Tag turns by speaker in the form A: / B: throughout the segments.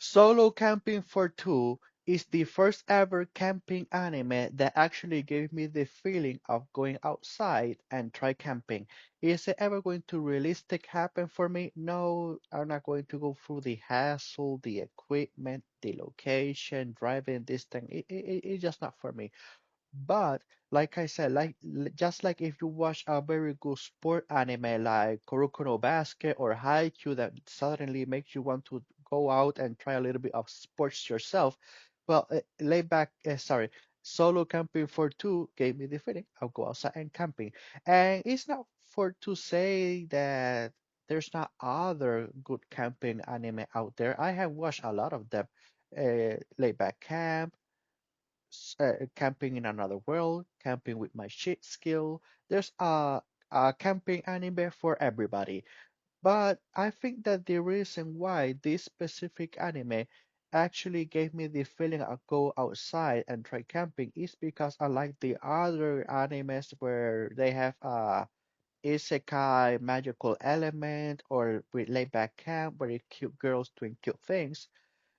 A: Solo Camping for Two is the first ever camping anime that actually gave me the feeling of going outside and try camping. Is it ever going to realistic happen for me? No, I'm not going to go through the hassle, the equipment, the location, driving this thing. It's just not for me. But like I said, just like if you watch a very good sport anime like Kuroko no Basket or Haikyuu that suddenly makes you want to go out and try a little bit of sports yourself, well, lay back, sorry, solo camping for two gave me the feeling I'll go outside and camping. And it's not for to say that there's not other good camping anime out there. I have watched a lot of them. Laid back camp, camping in another world, camping with my shit skill. There's a camping anime for everybody. But I think that the reason why this specific anime actually gave me the feeling I'll go outside and try camping is because unlike the other animes where they have a isekai magical element or with laid back camp where cute girls doing cute things,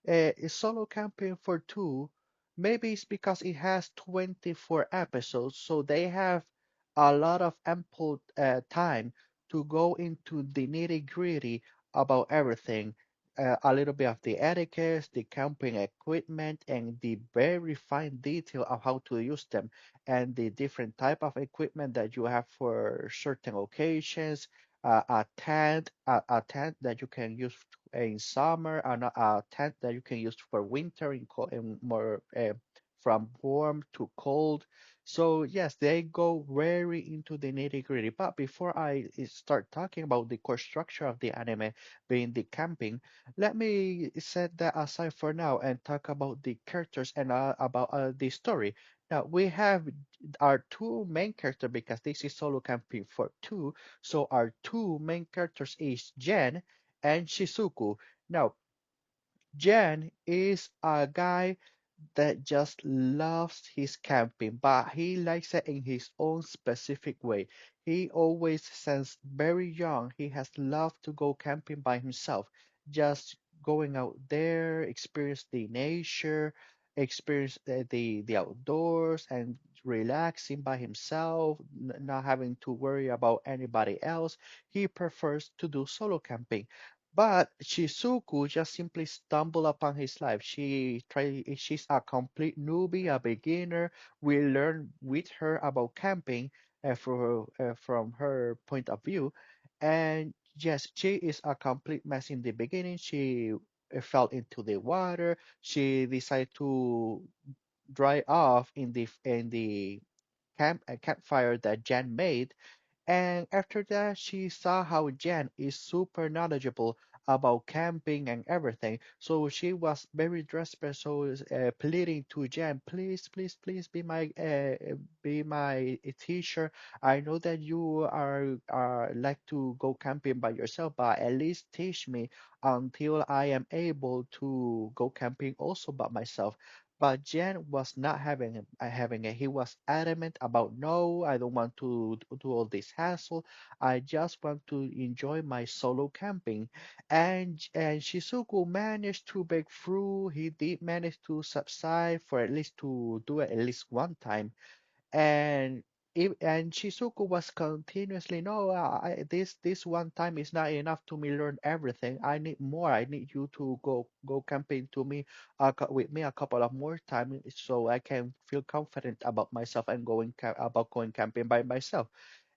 A: is solo camping for two. Maybe it's because it has 24 episodes, so they have a lot of ample time to go into the nitty-gritty about everything. A little bit of the etiquette, the camping equipment, and the very fine detail of how to use them, and the different type of equipment that you have for certain occasions. A tent that you can use in summer, and a tent that you can use for winter in more from warm to cold. So yes, they go very into the nitty-gritty. But before I start talking about the core structure of the anime being the camping, let me set that aside for now and talk about the characters and about the story. Now we have our two main characters because this is solo camping for two. So our two main characters is Jen and Shizuku. Now, Jen is a guy that just loves his camping, but he likes it in his own specific way. He always, since very young, he has loved to go camping by himself, just going out there, experience the nature, experience the outdoors, and relaxing by himself, not having to worry about anybody else. He prefers to do solo camping. But Shizuku just simply stumbled upon his life. She's a complete newbie, a beginner. We learn with her about camping from her point of view. And yes, she is a complete mess in the beginning. She fell into the water. She decided to dry off in the campfire that Jan made, and after that, she saw how Jan is super knowledgeable about camping and everything. So she was very desperate, so pleading to Jan, please, please, please be my teacher. I know that you are like to go camping by yourself, but at least teach me until I am able to go camping also by myself. But Jen was not having it. He was adamant about no, I don't want to do all this hassle. I just want to enjoy my solo camping. And Shizuku managed to break through. He did manage to subside for at least to do it at least one time, and and Shizuku was continuously, no, this one time is not enough to me learn everything. I need more. I need you to go camping to me with me a couple of more times so I can feel confident about myself and about going camping by myself.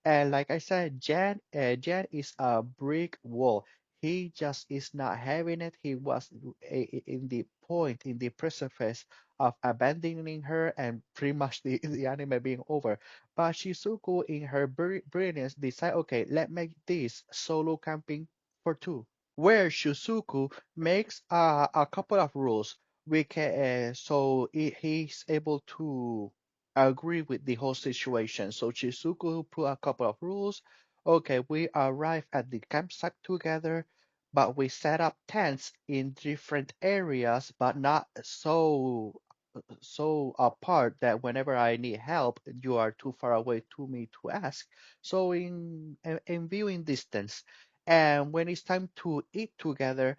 A: And like I said, Jan is a brick wall. He just is not having it. He was in the point, in the precipice of abandoning her and pretty much the anime being over. But Shizuku, in her brilliance, decide, okay, let's make this solo camping for two, where Shizuku makes a couple of rules. He's able to agree with the whole situation. So Shizuku put a couple of rules. Okay, we arrive at the campsite together, but we set up tents in different areas, but not so apart that whenever I need help, you are too far away to me to ask. So in viewing distance, and when it's time to eat together,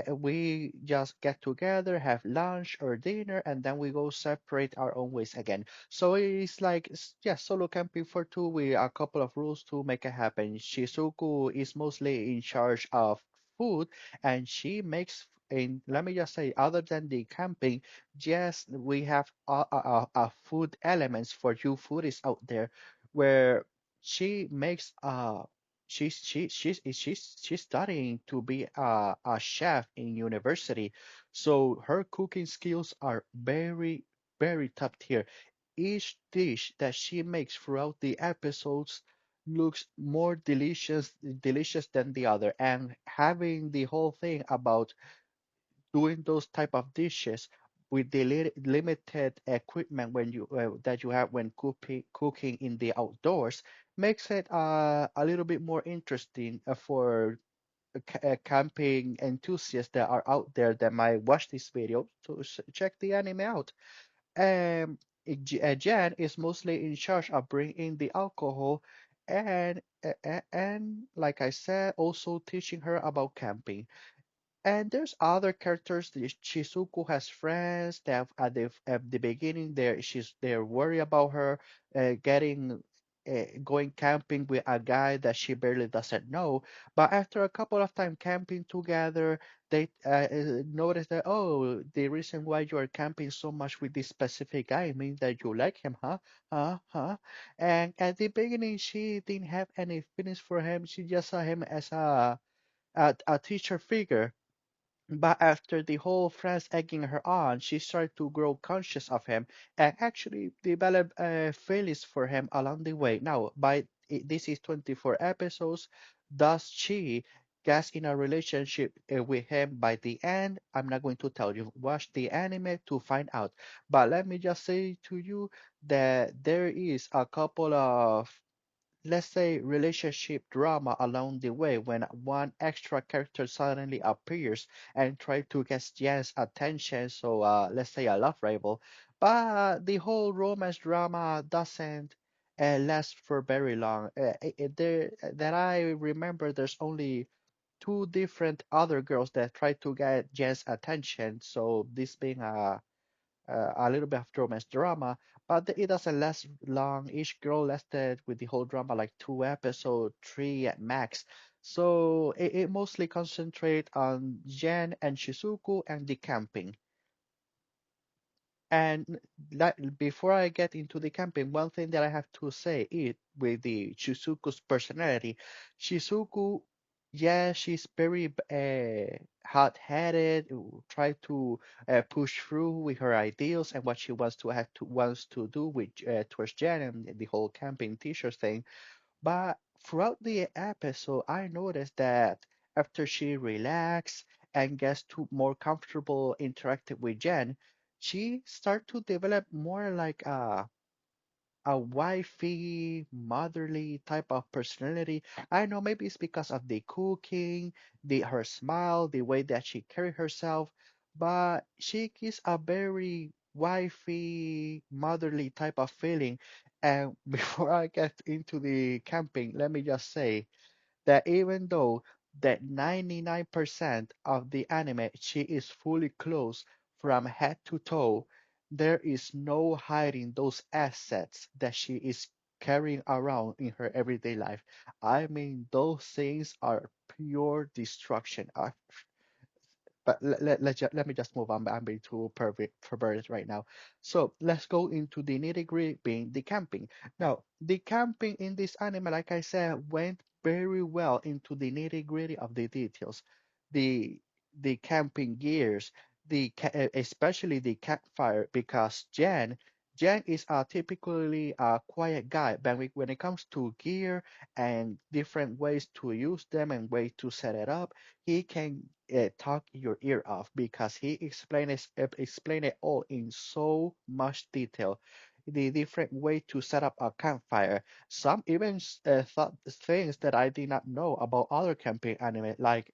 A: we just get together, have lunch or dinner, and then we go separate our own ways again. So it's like, yeah, solo camping for two. We a couple of rules to make it happen. Shizuku is mostly in charge of food, and she makes. And let me just say, other than the camping, yes, we have food elements for you foodies out there, where she makes she's studying to be a chef in university, so her cooking skills are very top tier. Each dish that she makes throughout the episodes looks more delicious than the other, and having the whole thing about doing those type of dishes with the limited equipment when you that you have when cooking in the outdoors makes it a little bit more interesting for camping enthusiasts that are out there that might watch this video to check the anime out. Um, Jan is mostly in charge of bringing the alcohol and like I said, also teaching her about camping. And there's other characters. Shizuku has friends that at the beginning they're worried about her getting going camping with a guy that she barely doesn't know. But after a couple of time camping together, they notice that, oh, the reason why you are camping so much with this specific guy means that you like him, huh? Huh? And at the beginning she didn't have any feelings for him. She just saw him as a teacher figure, but after the whole friends egging her on, she started to grow conscious of him and actually develop feelings for him along the way. Now, this is 24 episodes. Does she get in a relationship with him by the end? I'm not going to tell you. Watch the anime to find out. But let me just say to you that there is a couple of, let's say, relationship drama along the way when one extra character suddenly appears and try to get Jan's attention. So let's say a love rival, but the whole romance drama doesn't last for very long. There that I remember, there's only two different other girls that try to get Jan's attention. So this being a little bit of romance drama, but it doesn't last long. Each girl lasted with the whole drama like 2 episodes, three at max. So it mostly concentrate on Jen and Shizuku and the camping. And before I get into the camping, one thing that I have to say is with the Shizuku's personality, Shizuku, yeah, she's very hot-headed, try to push through with her ideals and what she wants to do with towards Jen and the whole camping t-shirt thing. But throughout the episode, I noticed that after she relaxed and gets to more comfortable interacting with Jen, she start to develop more like a wifey, motherly type of personality. I know maybe it's because of the cooking, the her smile, the way that she carry herself, but she gives a very wifey, motherly type of feeling. And before I get into the camping, let me just say that even though that 99% of the anime she is fully clothed from head to toe, there is no hiding those assets that she is carrying around in her everyday life. I mean, those things are pure destruction. But let me just move on. I'm being too perverted right now. So let's go into the nitty gritty, being the camping. Now, the camping in this anime, like I said, went very well into the nitty gritty of the details. The the camping gears, especially the campfire, because Jan is typically a quiet guy, but when it comes to gear and different ways to use them and ways to set it up, he can talk your ear off because he explain it all in so much detail. The different way to set up a campfire. Some even thought things that I did not know about other camping anime, like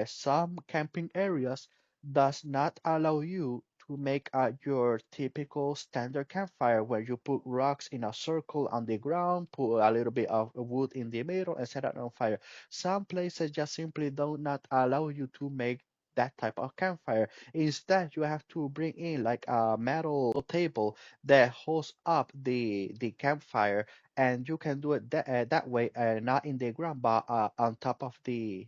A: some camping areas does not allow you to make your typical standard campfire where you put rocks in a circle on the ground, put a little bit of wood in the middle, and set it on fire. Some places just simply do not allow you to make that type of campfire. Instead, you have to bring in like a metal table that holds up the campfire, and you can do it that way, not in the ground, but on top of the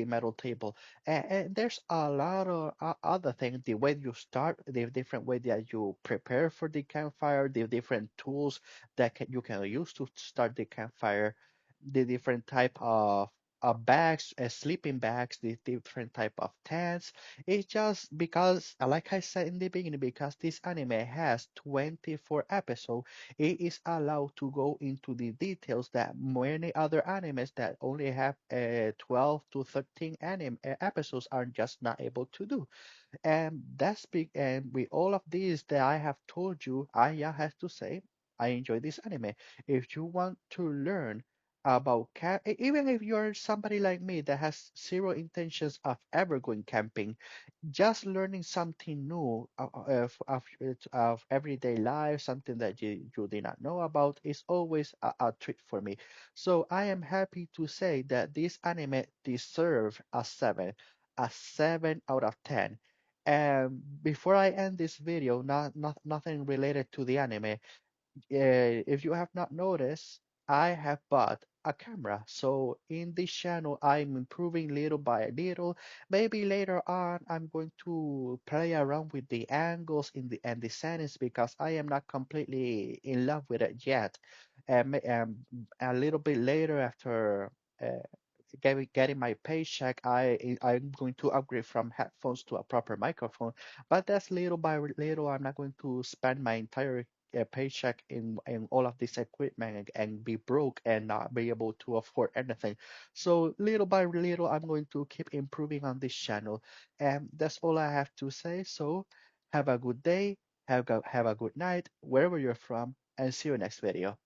A: metal table. And there's a lot of other things. The way you start, the different way that you prepare for the campfire, the different tools that you can use to start the campfire, the different type of bags, sleeping bags, the different type of tents. It's just because, like I said in the beginning, because this anime has 24 episodes, it is allowed to go into the details that many other animes that only have 12 to 13 episodes are just not able to do. And that's big. And with all of these that I have told you, I have to say I enjoy this anime. If you want to learn about even if you're somebody like me that has zero intentions of ever going camping, just learning something new of everyday life, something that you did not know about, is always a treat for me. So I am happy to say that this anime deserves a 7 out of 10. And before I end this video, nothing related to the anime. If you have not noticed, I have bought a camera. So in this channel, I'm improving little by little. Maybe later on, I'm going to play around with the angles in the and the settings because I am not completely in love with it yet. A little bit later, after uh, getting my paycheck, I'm going to upgrade from headphones to a proper microphone. But that's little by little. I'm not going to spend my entire paycheck in all of this equipment and be broke and not be able to afford anything. So little by little, I'm going to keep improving on this channel. And that's all I have to say. So have a good day, have a good night, wherever you're from, and see you next video.